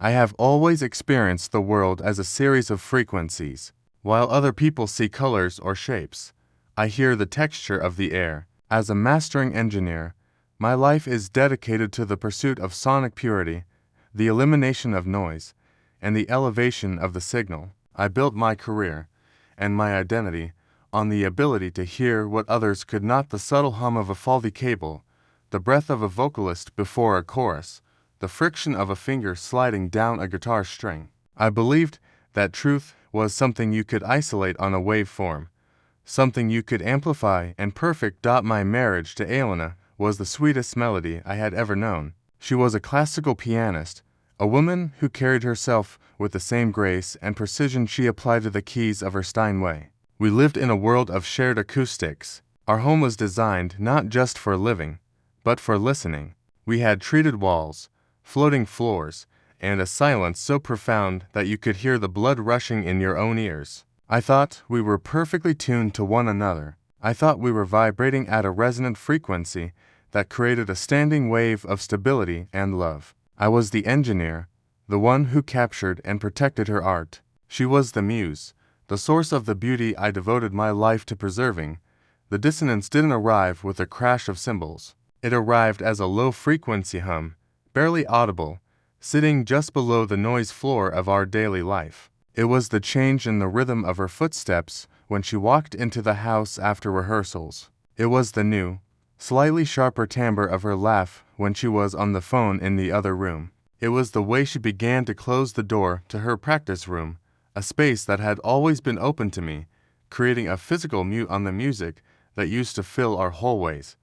I have always experienced the world as a series of frequencies. While other people see colors or shapes, I hear the texture of the air. As a mastering engineer, my life is dedicated to the pursuit of sonic purity, the elimination of noise, and the elevation of the signal. I built my career and my identity on the ability to hear what others could not: the subtle hum of a faulty cable, the breath of a vocalist before a chorus, the friction of a finger sliding down a guitar string. I believed that truth was something you could isolate on a waveform, something you could amplify and perfect. My marriage to Elena was the sweetest melody I had ever known. She was a classical pianist, a woman who carried herself with the same grace and precision she applied to the keys of her Steinway. We lived in a world of shared acoustics. Our home was designed not just for living, but for listening. We had treated walls, floating floors, and a silence so profound that you could hear the blood rushing in your own ears. I thought we were perfectly tuned to one another. I thought we were vibrating at a resonant frequency that created a standing wave of stability and love. I was the engineer, the one who captured and protected her art. She was the muse, the source of the beauty I devoted my life to preserving. The dissonance didn't arrive with a crash of cymbals. It arrived as a low-frequency hum, barely audible, sitting just below the noise floor of our daily life. It was the change in the rhythm of her footsteps when she walked into the house after rehearsals. It was the new, slightly sharper timbre of her laugh when she was on the phone in the other room. It was the way she began to close the door to her practice room, a space that had always been open to me, creating a physical mute on the music that used to fill our hallways.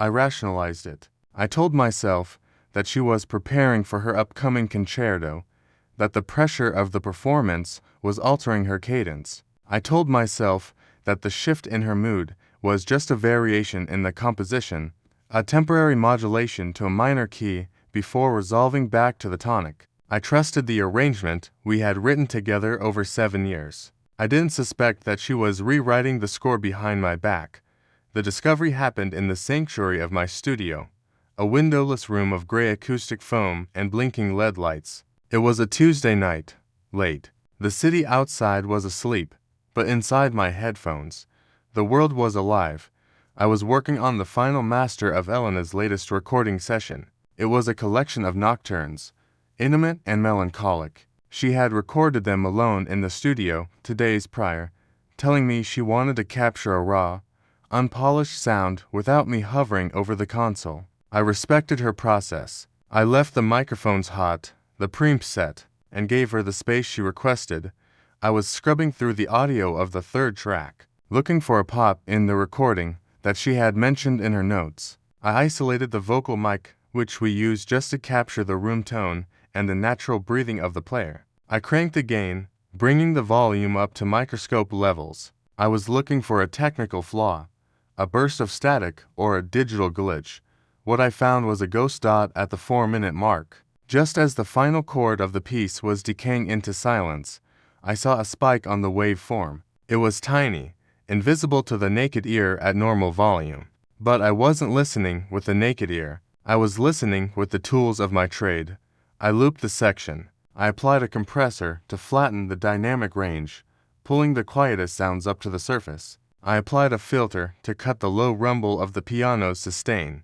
I rationalized it. I told myself that she was preparing for her upcoming concerto, that the pressure of the performance was altering her cadence. I told myself that the shift in her mood was just a variation in the composition, a temporary modulation to a minor key before resolving back to the tonic. I trusted the arrangement we had written together over 7 years. I didn't suspect that she was rewriting the score behind my back. The discovery happened in the sanctuary of my studio, a windowless room of gray acoustic foam and blinking LED lights. It was a Tuesday night, late. The city outside was asleep, but inside my headphones, the world was alive. I was working on the final master of Elena's latest recording session. It was a collection of nocturnes, intimate and melancholic. She had recorded them alone in the studio 2 days prior, telling me she wanted to capture a raw, unpolished sound without me hovering over the console. I respected her process. I left the microphones hot, the preamp set, and gave her the space she requested. I was scrubbing through the audio of the 3rd track, looking for a pop in the recording that she had mentioned in her notes. I isolated the vocal mic, which we used just to capture the room tone and the natural breathing of the player. I cranked the gain, bringing the volume up to microscope levels. I was looking for a technical flaw, a burst of static, or a digital glitch. What I found was a ghost dot at the 4-minute mark. Just as the final chord of the piece was decaying into silence, I saw a spike on the waveform. It was tiny, invisible to the naked ear at normal volume. But I wasn't listening with the naked ear. I was listening with the tools of my trade. I looped the section. I applied a compressor to flatten the dynamic range, pulling the quietest sounds up to the surface. I applied a filter to cut the low rumble of the piano's sustain.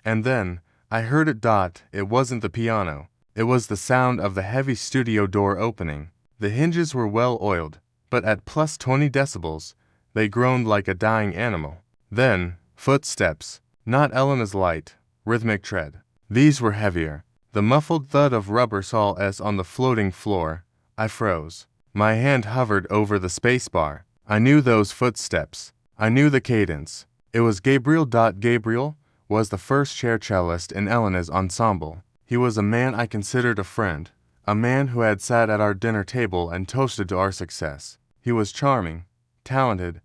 And then, I heard it. It wasn't the piano. It was the sound of the heavy studio door opening. The hinges were well oiled, but at plus 20 decibels, they groaned like a dying animal. Then, footsteps, not Elena's light, rhythmic tread. These were heavier. The muffled thud of rubber soles on the floating floor. I froze. My hand hovered over the spacebar. I knew those footsteps. I knew the cadence. It was Gabriel. Gabriel was the first chair cellist in Elena's ensemble. He was a man I considered a friend, a man who had sat at our dinner table and toasted to our success. He was charming, talented,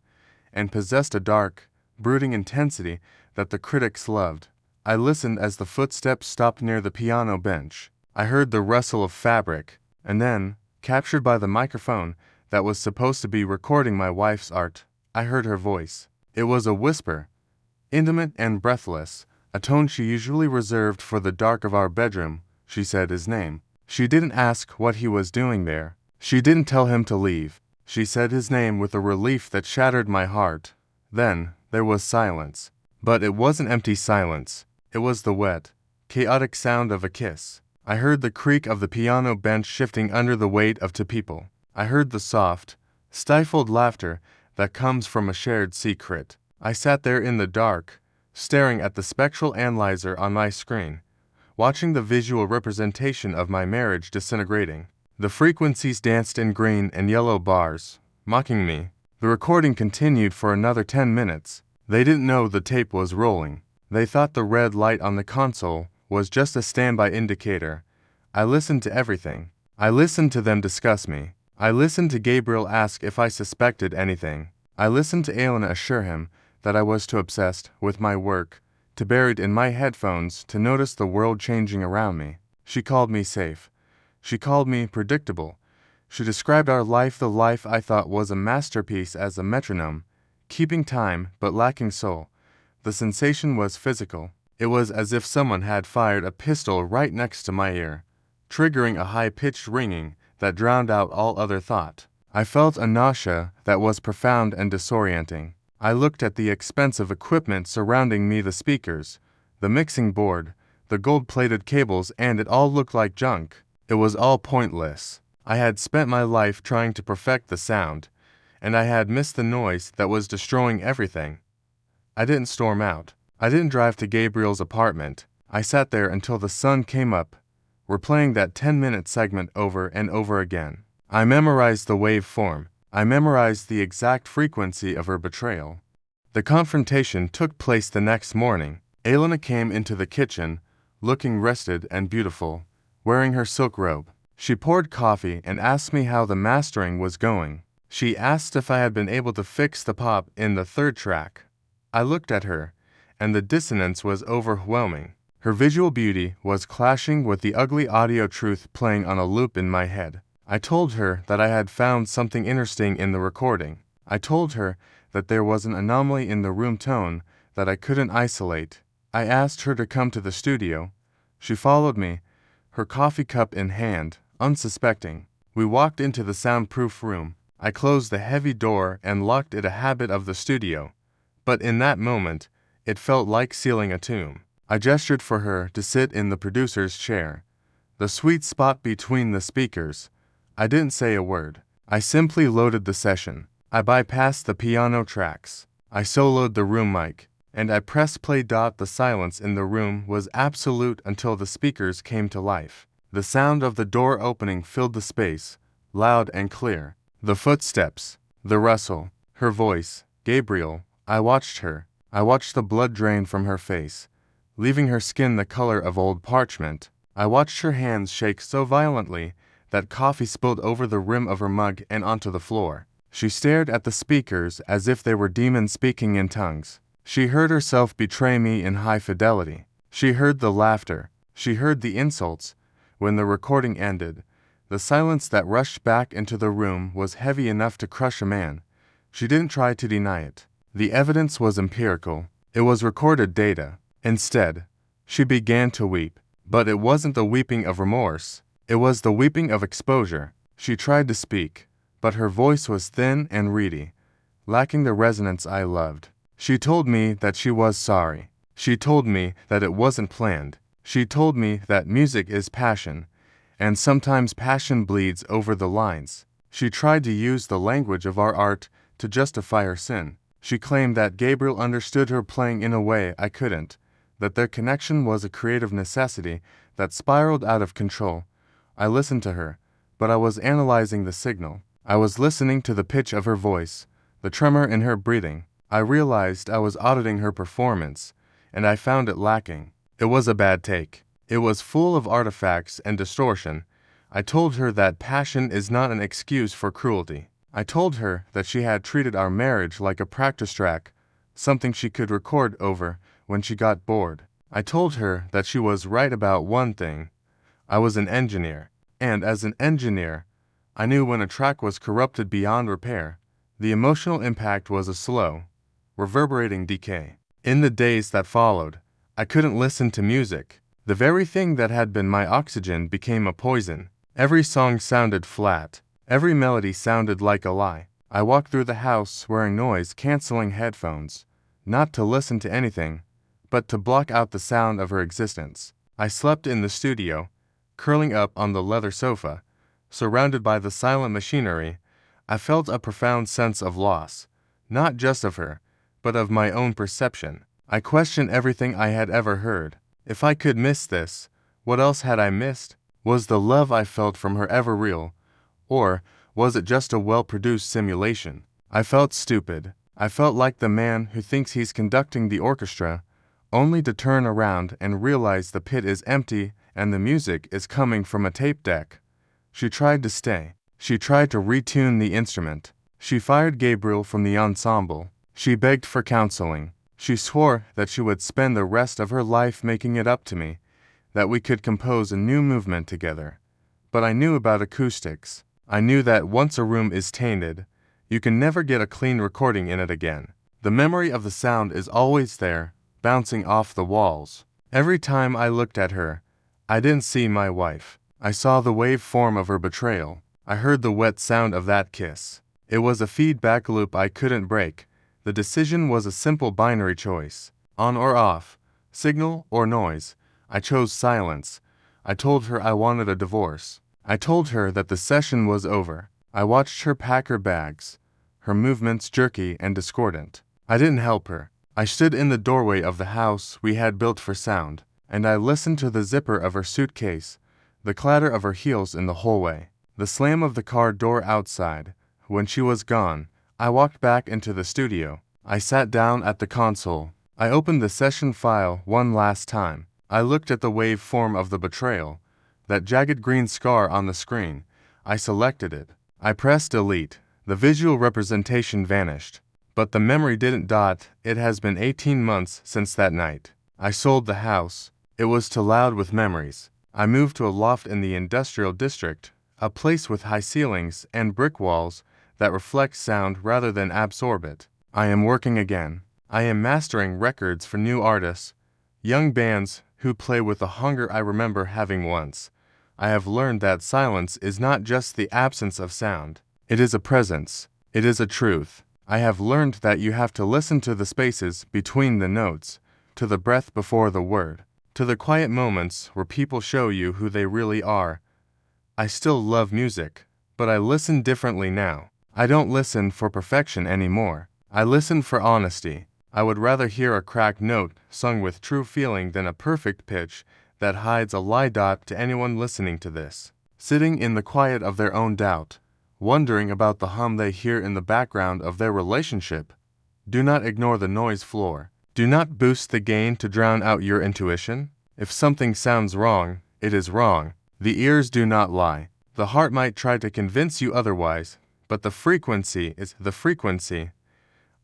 and possessed a dark, brooding intensity that the critics loved. I listened as the footsteps stopped near the piano bench. I heard the rustle of fabric, and then, captured by the microphone that was supposed to be recording my wife's art, I heard her voice. It was a whisper, intimate and breathless, a tone she usually reserved for the dark of our bedroom. She said his name. She didn't ask what he was doing there. She didn't tell him to leave. She said his name with a relief that shattered my heart. Then, there was silence. But it wasn't empty silence. It was the wet, chaotic sound of a kiss. I heard the creak of the piano bench shifting under the weight of two people. I heard the soft, stifled laughter that comes from a shared secret. I sat there in the dark, staring at the spectral analyzer on my screen, watching the visual representation of my marriage disintegrating. The frequencies danced in green and yellow bars, mocking me. The recording continued for another 10 minutes. They didn't know the tape was rolling. They thought the red light on the console was just a standby indicator. I listened to everything. I listened to them discuss me. I listened to Gabriel ask if I suspected anything. I listened to Elena assure him that I was too obsessed with my work, too buried in my headphones to notice the world changing around me. She called me safe. She called me predictable. She described our life, the life I thought was a masterpiece, as a metronome, keeping time but lacking soul. The sensation was physical. It was as if someone had fired a pistol right next to my ear, triggering a high-pitched ringing that drowned out all other thought. I felt a nausea that was profound and disorienting. I looked at the expensive equipment surrounding me, the speakers, the mixing board, the gold-plated cables, and it all looked like junk. It was all pointless. I had spent my life trying to perfect the sound, and I had missed the noise that was destroying everything. I didn't storm out. I didn't drive to Gabriel's apartment. I sat there until the sun came up, replaying that 10-minute segment over and over again. I memorized the waveform. I memorized the exact frequency of her betrayal. The confrontation took place the next morning. Elena came into the kitchen, looking rested and beautiful, wearing her silk robe. She poured coffee and asked me how the mastering was going. She asked if I had been able to fix the pop in the third track. I looked at her, and the dissonance was overwhelming. Her visual beauty was clashing with the ugly audio truth playing on a loop in my head. I told her that I had found something interesting in the recording. I told her that there was an anomaly in the room tone that I couldn't isolate. I asked her to come to the studio. She followed me, her coffee cup in hand, unsuspecting. We walked into the soundproof room. I closed the heavy door and locked it, a habit of the studio. But in that moment, it felt like sealing a tomb. I gestured for her to sit in the producer's chair, the sweet spot between the speakers. I didn't say a word. I simply loaded the session. I bypassed the piano tracks. I soloed the room mic, and I pressed play. The silence in the room was absolute until the speakers came to life. The sound of the door opening filled the space, loud and clear. The footsteps, the rustle, her voice, Gabriel. I watched her. I watched the blood drain from her face, leaving her skin the color of old parchment. I watched her hands shake so violently that coffee spilled over the rim of her mug and onto the floor. She stared at the speakers as if they were demons speaking in tongues. She heard herself betray me in high fidelity. She heard the laughter. She heard the insults. When the recording ended, the silence that rushed back into the room was heavy enough to crush a man. She didn't try to deny it. The evidence was empirical. It was recorded data. Instead, she began to weep. But it wasn't the weeping of remorse. It was the weeping of exposure. She tried to speak, but her voice was thin and reedy, lacking the resonance I loved. She told me that she was sorry. She told me that it wasn't planned. She told me that music is passion, and sometimes passion bleeds over the lines. She tried to use the language of our art to justify her sin. She claimed that Gabriel understood her playing in a way I couldn't, that their connection was a creative necessity that spiraled out of control. I listened to her, but I was analyzing the signal. I was listening to the pitch of her voice, the tremor in her breathing. I realized I was auditing her performance, and I found it lacking. It was a bad take. It was full of artifacts and distortion. I told her that passion is not an excuse for cruelty. I told her that she had treated our marriage like a practice track, something she could record over when she got bored. I told her that she was right about one thing. I was an engineer, and as an engineer, I knew when a track was corrupted beyond repair. The emotional impact was a slow, reverberating decay. In the days that followed, I couldn't listen to music. The very thing that had been my oxygen became a poison. Every song sounded flat. Every melody sounded like a lie. I walked through the house wearing noise-canceling headphones, not to listen to anything, but to block out the sound of her existence. I slept in the studio, curling up on the leather sofa, surrounded by the silent machinery. I felt a profound sense of loss, not just of her, but of my own perception. I questioned everything I had ever heard. If I could miss this, what else had I missed? Was the love I felt from her ever real, or was it just a well-produced simulation? I felt stupid. I felt like the man who thinks he's conducting the orchestra, only to turn around and realize the pit is empty and the music is coming from a tape deck. She tried to stay. She tried to retune the instrument. She fired Gabriel from the ensemble. She begged for counseling. She swore that she would spend the rest of her life making it up to me, that we could compose a new movement together. But I knew about acoustics. I knew that once a room is tainted, you can never get a clean recording in it again. The memory of the sound is always there, bouncing off the walls. Every time I looked at her, I didn't see my wife. I saw the waveform of her betrayal. I heard the wet sound of that kiss. It was a feedback loop I couldn't break. The decision was a simple binary choice. On or off, signal or noise. I chose silence. I told her I wanted a divorce. I told her that the session was over. I watched her pack her bags, her movements jerky and discordant. I didn't help her. I stood in the doorway of the house we had built for sound, and I listened to the zipper of her suitcase, the clatter of her heels in the hallway, the slam of the car door outside. When she was gone, I walked back into the studio. I sat down at the console. I opened the session file one last time. I looked at the waveform of the betrayal, that jagged green scar on the screen. I selected it. I pressed delete. The visual representation vanished. But the memory didn't. It has been 18 months since that night. I sold the house. It was too loud with memories. I moved to a loft in the industrial district, a place with high ceilings and brick walls that reflect sound rather than absorb it. I am working again. I am mastering records for new artists, young bands who play with the hunger I remember having once. I have learned that silence is not just the absence of sound. It is a presence. It is a truth. I have learned that you have to listen to the spaces between the notes, to the breath before the word, to the quiet moments where people show you who they really are. I still love music, but I listen differently now. I don't listen for perfection anymore. I listen for honesty. I would rather hear a cracked note sung with true feeling than a perfect pitch that hides a lie. To anyone listening to this, sitting in the quiet of their own doubt, wondering about the hum they hear in the background of their relationship, do not ignore the noise floor. Do not boost the gain to drown out your intuition. If something sounds wrong, it is wrong. The ears do not lie. The heart might try to convince you otherwise, but the frequency is the frequency.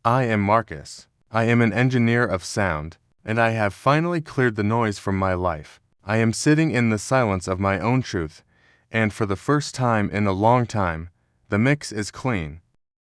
I am Marcus. I am an engineer of sound, and I have finally cleared the noise from my life. I am sitting in the silence of my own truth, and for the first time in a long time, the mix is clean.